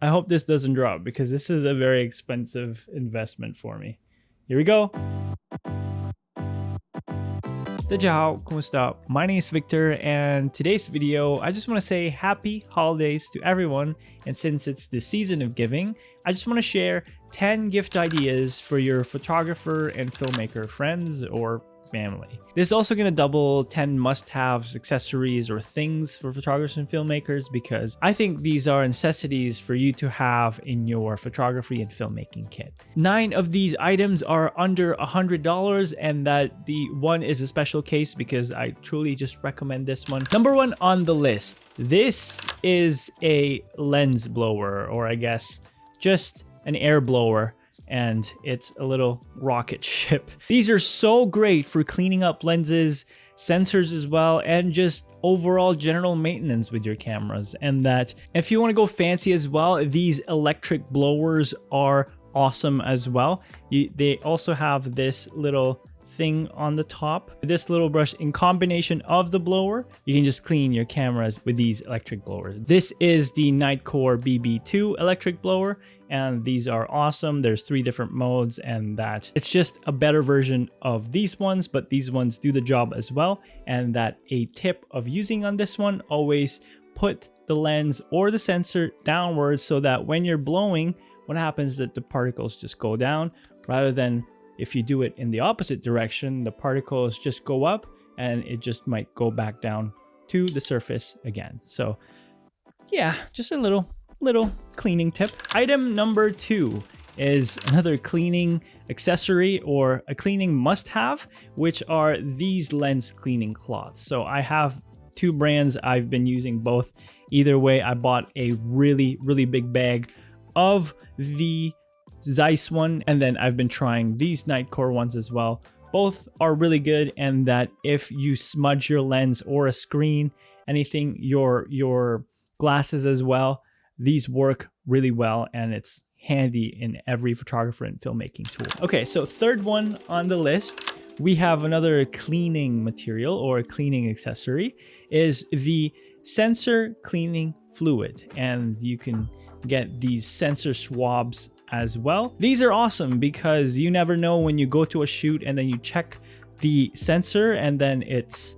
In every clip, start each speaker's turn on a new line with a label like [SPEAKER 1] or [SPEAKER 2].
[SPEAKER 1] I hope this doesn't drop because this is a very expensive investment for me. Here we go. 大家好, kumusta? My name is Victor, and today's video, I just want to say happy holidays to everyone. And since it's the season of giving, I just want to share 10 gift ideas for your photographer and filmmaker friends or family. This is also going to double 10 must-haves, accessories, or things for photographers and filmmakers because I think these are necessities for you to have in your photography and filmmaking kit. 9 of these items are under $100, and that the one is a special case because I truly just recommend this one. Number 1 on the list. This is a lens blower, or I guess just an air blower. And it's a little rocket ship. These are so great for cleaning up lenses, sensors as well, and just overall general maintenance with your cameras. And that if you want to go fancy as well, these electric blowers are awesome as well. They also have this little thing on the top. This little brush, in combination of the blower, you can just clean your cameras with these electric blowers. This is the Nitecore BB2 electric blower, and these are awesome. There's 3 different modes, and that it's just a better version of these ones, but these ones do the job as well. And that a tip of using on this one, always put the lens or the sensor downwards so that when you're blowing, what happens is that the particles just go down, rather than if you do it in the opposite direction, the particles just go up and it just might go back down to the surface again. So yeah, just a little cleaning tip. Item number 2 is another cleaning accessory or a cleaning must-have, which are these lens cleaning cloths. So I have 2 brands. I've been using both. Either way, I bought a really big bag of the Zeiss one, and then I've been trying these Nitecore ones as well. Both are really good, and that if you smudge your lens or a screen, anything, your glasses as well, these work really well, and it's handy in every photographer and filmmaking tool. Okay, so third one on the list, we have another cleaning material or cleaning accessory, is the sensor cleaning fluid, and you can get these sensor swabs as well. These are awesome because you never know when you go to a shoot and then you check the sensor and then it's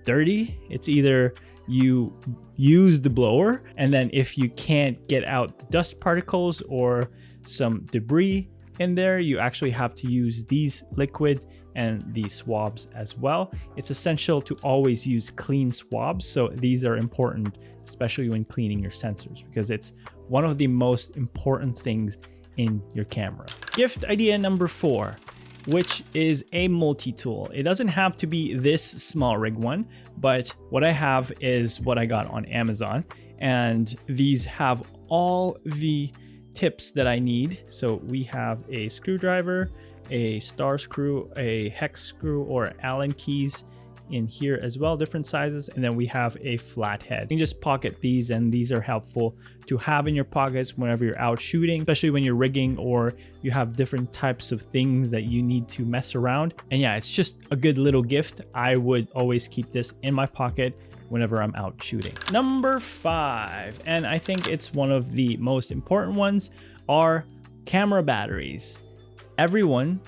[SPEAKER 1] dirty. It's either you use the blower, and then if you can't get out the dust particles or some debris in there, you actually have to use these liquid and these swabs as well. It's essential to always use clean swabs. So these are important, especially when cleaning your sensors, because it's one of the most important things in your camera. Gift idea number 4, which is a multi-tool. It doesn't have to be this small rig one, but what I have is what I got on Amazon, and these have all the tips that I need. So we have a screwdriver, a star screw, a hex screw or Allen keys in here as well, different sizes, and then we have a flathead. You can just pocket these, and these are helpful to have in your pockets whenever you're out shooting, especially when you're rigging or you have different types of things that you need to mess around. And yeah, it's just a good little gift. I would always keep this in my pocket whenever I'm out shooting. Number 5, and I think it's one of the most important ones, are camera batteries. Everyone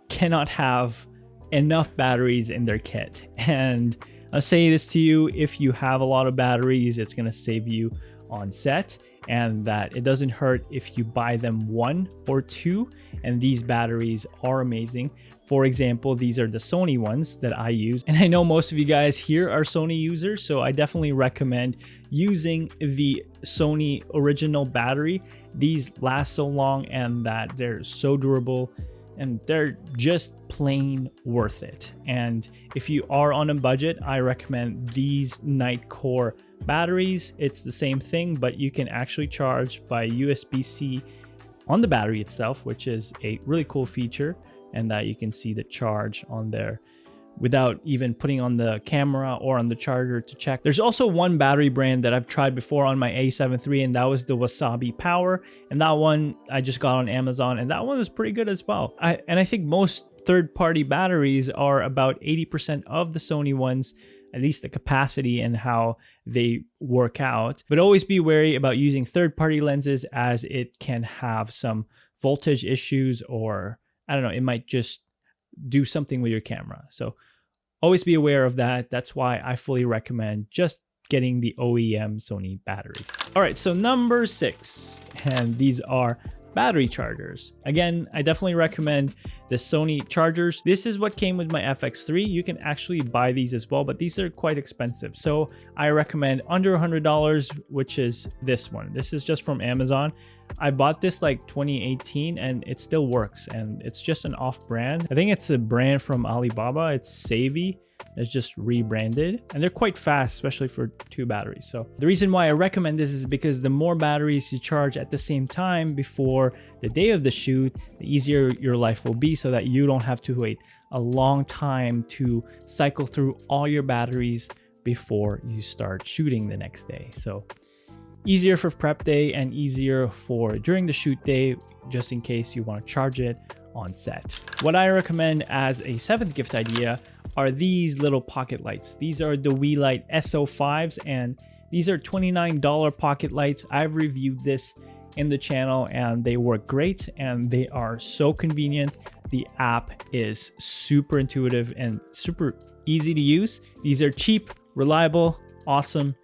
[SPEAKER 1] cannot have enough batteries in their kit, and I'll say this to you, if you have a lot of batteries, it's going to save you on set, and that it doesn't hurt if you buy them 1 or 2, and these batteries are amazing. For example, these are the Sony ones that I use, and I know most of you guys here are Sony users, so I definitely recommend using the Sony original battery. These last so long, and that they're so durable, and they're just plain worth it. And if you are on a budget, I recommend these Nitecore batteries. It's the same thing, but you can actually charge by USB-C on the battery itself, which is a really cool feature, and that you can see the charge on there without even putting on the camera or on the charger to check. There's also one battery brand that I've tried before on my A7 III, and that was the Wasabi Power, and that one I just got on Amazon, and that one is pretty good as well. I think most third-party batteries are about 80% of the Sony ones. at least the capacity and how they work out. But always be wary about using third-party lenses, as it can have some voltage issues, or I don't know, it might just do something with your camera. So always be aware of that. That's why I fully recommend just getting the OEM Sony batteries. All right, so number 6, and these are battery chargers. Again, I definitely recommend the Sony chargers. This is what came with my FX3. You can actually buy these as well, but these are quite expensive. So I recommend under $100, which is this one. This is just from Amazon. I bought this like 2018 and it still works, and it's just an off brand. I think it's a brand from Alibaba. It's Savvy. It's just rebranded, and they're quite fast, especially for 2 batteries. So the reason why I recommend this is because the more batteries you charge at the same time before the day of the shoot, the easier your life will be, so that you don't have to wait a long time to cycle through all your batteries before you start shooting the next day. So easier for prep day and easier for during the shoot day, just in case you want to charge it on set. What I recommend as a 7th gift idea are these little pocket lights. These are the WeLight SO5s, and these are $29 pocket lights. I've reviewed this in the channel and they work great, and they are so convenient. The app is super intuitive and super easy to use. These are cheap, reliable, awesome,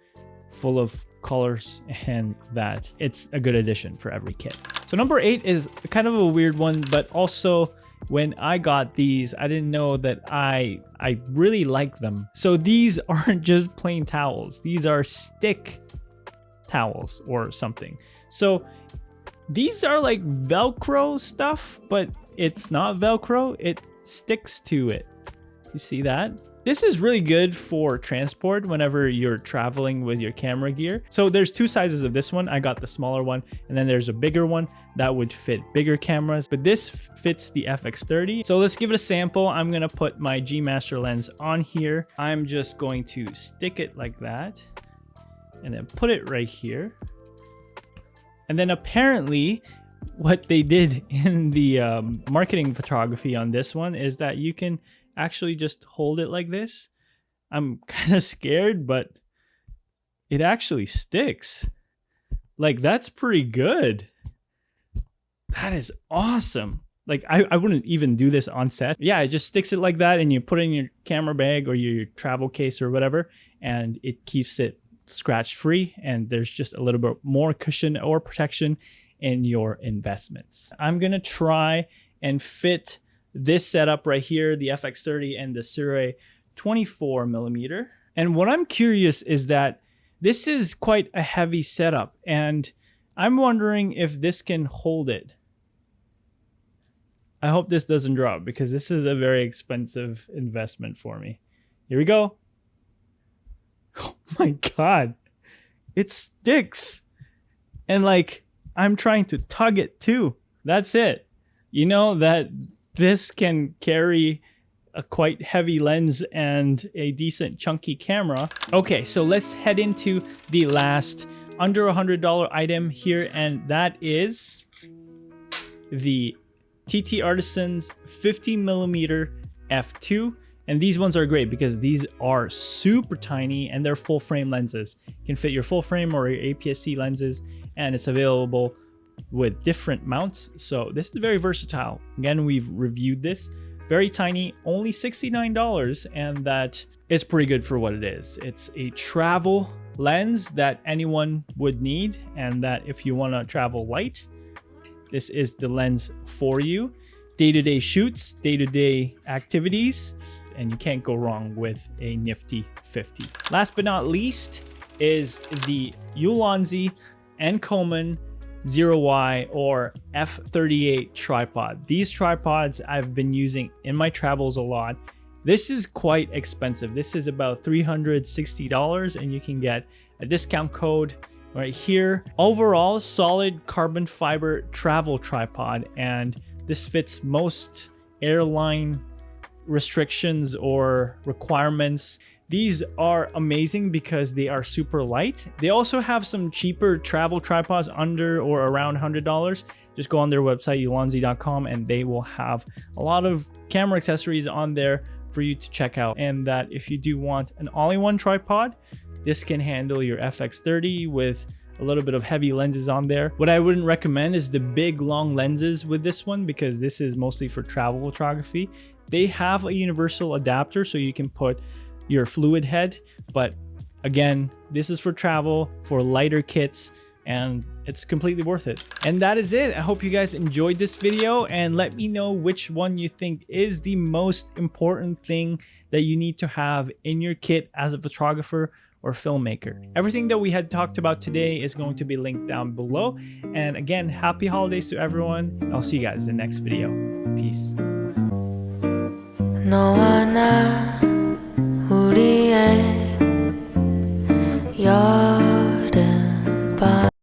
[SPEAKER 1] full of colors, and that it's a good addition for every kit. So number 8 is kind of a weird one, but also when I got these, I didn't know that I really like them. So these aren't just plain towels. These are stick towels or something. So these are like Velcro stuff, but it's not Velcro. It sticks to it. You see that? This is really good for transport whenever you're traveling with your camera gear. So there's 2 sizes of this one. I got the smaller one, and then there's a bigger one that would fit bigger cameras, but this fits the FX30. So let's give it a sample. I'm gonna put my G Master lens on here. I'm just going to stick it like that and then put it right here. And then apparently what they did in the marketing photography on this one is that you can actually just hold it like this. I'm kind of scared, but it actually sticks. Like, that's pretty good. That is awesome. Like, I wouldn't even do this on set. Yeah, it just sticks it like that, and you put it in your camera bag or your travel case or whatever, and it keeps it scratch free, and there's just a little bit more cushion or protection in your investments. I'm gonna try and fit this setup right here, the FX30 and the Sirui 24mm. And what I'm curious is that this is quite a heavy setup, and I'm wondering if this can hold it. I hope this doesn't drop, because this is a very expensive investment for me. Here we go. Oh my God, it sticks. And like, I'm trying to tug it too. That's it. You know that this can carry a quite heavy lens and a decent chunky camera. Okay, so let's head into the last under $100 item here, and that is the TT Artisan's 50mm f2. And these ones are great because these are super tiny and they're full frame lenses. You can fit your full frame or your APS-C lenses, and it's available with different mounts. So this is very versatile. Again, we've reviewed this. Very tiny, only $69, and that is pretty good for what it is. It's a travel lens that anyone would need, and that if you want to travel light, this is the lens for you. Day-to-day shoots, day-to-day activities, and you can't go wrong with a Nifty 50. Last but not least is the Ulanzi and Coleman 0Y or F38 tripod. These tripods I've been using in my travels a lot. This is quite expensive. This is about $360, and you can get a discount code right here. Overall, solid carbon fiber travel tripod, and this fits most airline restrictions or requirements. These are amazing because they are super light. They also have some cheaper travel tripods under or around $100. Just go on their website, ulanzi.com, and they will have a lot of camera accessories on there for you to check out. And that if you do want an all-in-one tripod, this can handle your FX30 with a little bit of heavy lenses on there. What I wouldn't recommend is the big long lenses with this one, because this is mostly for travel photography. They have a universal adapter so you can put your fluid head, but again, this is for travel, for lighter kits, and it's completely worth it. And that is it. I hope you guys enjoyed this video, and let me know which one you think is the most important thing that you need to have in your kit as a photographer or filmmaker. Everything that we had talked about today is going to be linked down below. And again, happy holidays to everyone. I'll see you guys in the next video. Peace.
[SPEAKER 2] 너와 나